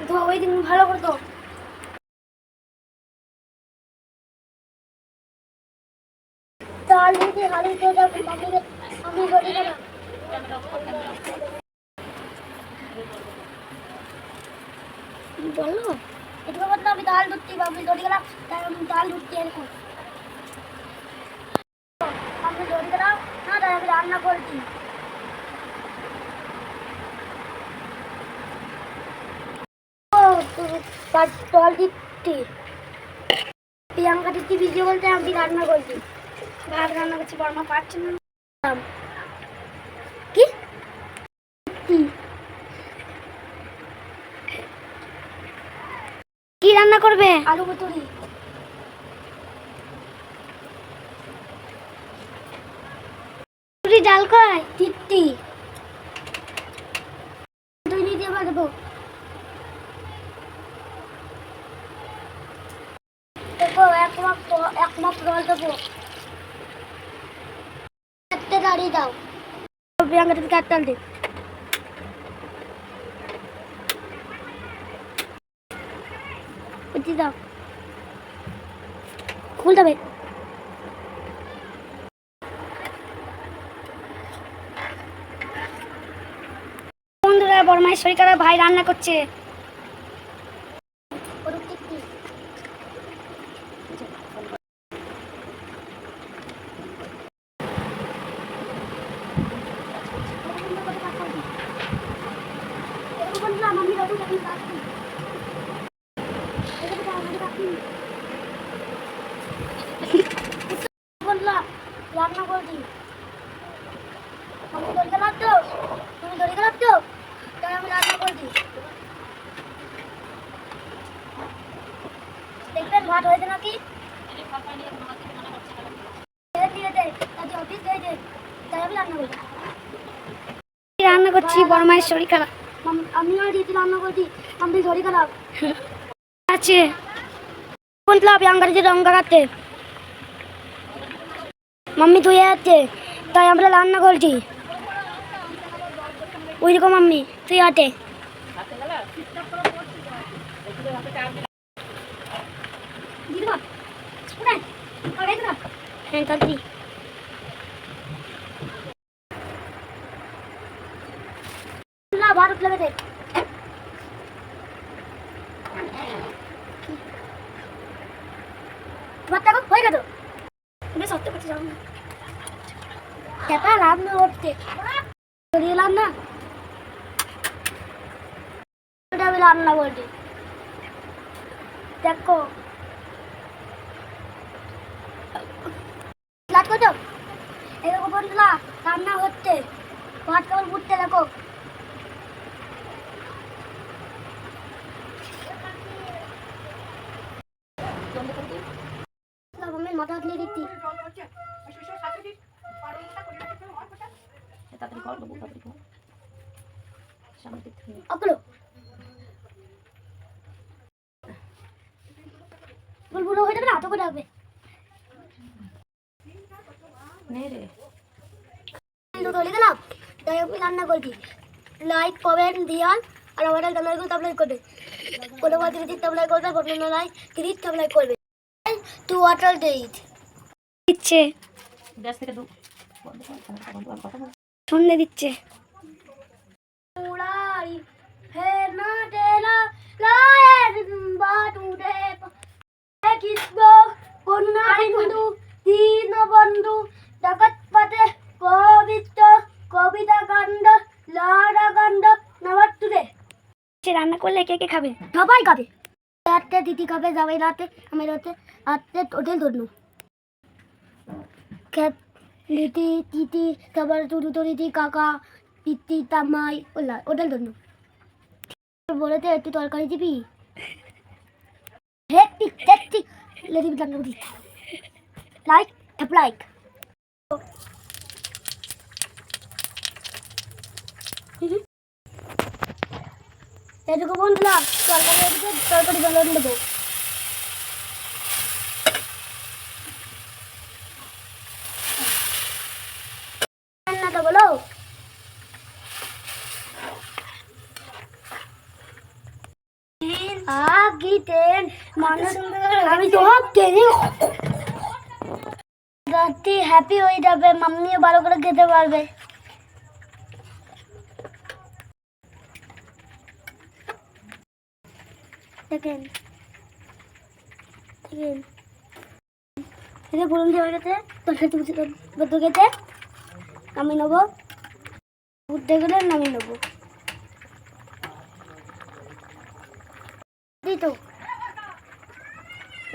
তো ওই দিন ভালো করে তো চাল দিতে হালুই তো যাবে আমি ধরে গেলাম বললো এটা বলতো আমি ডাল ধরতে আমি ধরে গেলাম তাই আমি ডাল ধরতে এরকম আমি ধরে গেলাম না তাই আমি রান্না করছি জল দিচ্ছি প্রিয়াঙ্কা দিচ্ছি ভিডিও বলতে আমি রান্না করছি ভাত রান্না করছি বর্মা পারছে না কি কি রান্না করবে আলু কচুরি ডাল খায় তিত্তি তুই নিতে পারবো দেখো এক মাপ জল দেবো একটা দাঁড়িয়ে দাও প্রিয়াঙ্কা তুমি কাটতাল দে বুঝি দাও খুল দেবে বন্ধুরা বড়মায়ের শরীর খারাপ ভাই রান্না করছে রান্না করছি আমি ধরে গেলাম তো তুমি ধরে গেলাম তো তাই আমি রান্না করছি দেখবেন ভাত হয়েছে নাকি রান্না করছি বড় মায়ের শরীর খারাপ আমিও দিদি রান্না করছি আমি শরীর খারাপ আছে বললাম প্রিয়াঙ্কার যে রঙ কাটতে মাম্মি ধুয়ে যাচ্ছে তাই আমরা রান্না করছি ওই রকম মাম্মি তুই হাতে হ্যাঁ কাটি ভারত লেগে হয়ে গেল তুমি সত্যি করতে যাও না এটা রান্না করতে দিলাম না ওটা আমি রান্না করছি দেখো এরকম বন্ধুরা রান্না হচ্ছে ভাত কেমন ফুটতে দেখো আমি মাথা হাতলে দিচ্ছি বুড়ো হয়ে যাবে না হাতে করে রাখবে গেলাম তাই আমি রান্না করছি লাইক কমেন্ট দিয়াল আর আমাদের চ্যানেলগুলো সাবস্ক্রাইব করবে কোনো বাদ দিদি সাবস্ক্রাইব করবে ফটো লাইক দিদি সাবস্ক্রাইব করবে টু ওয়াটার ডেট দিচ্ছে গ্যাস থেকে শুনলে দিচ্ছে উড়াই হে না তেরা লায়ের বাটুরে কৃষ্ণ কন্যা হিন্দু দীন বন্ধু জগৎ পাতে পবিত্র কবিতা কাণ্ড লড়া কাণ্ড নবাত্তুরে রান্না করলে কে কে খাবে সবাই খাবে রাতে দিদি খাবে যাবে রাতে আমি রাতে হোটেল ধরনু লিটি তিতি তারপরে টুটু দিদি কাকা পিতি তামাই ওলা হোটেল ধরনু বলেতে একটু তরকারি দিবি হেকটিক হেকটিক লেদিবি রান্না করি লাইক লাইক এটুকু বন্ধুরা তরকারি বেলন দেবো রান্নাটা বলো কি ট্রেন মানুষ, আমি তো ট্রেনে রাত্রি হ্যাপি হয়ে যাবে, মাম্মিও ভালো করে খেতে পারবে। দেখেন দেখেন এটা বলুন যে হয়ে গেছে, তোর সাথে বুঝতে গেছে আমি নেবো, বুঝতে গেলে আমি নেবো দিই তো।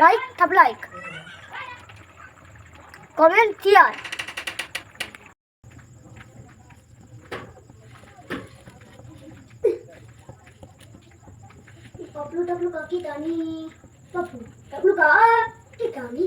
লাইক থাপ like comment share. Pablo, Pablo, kaki tani. Pablo, Pablo, kaki tani.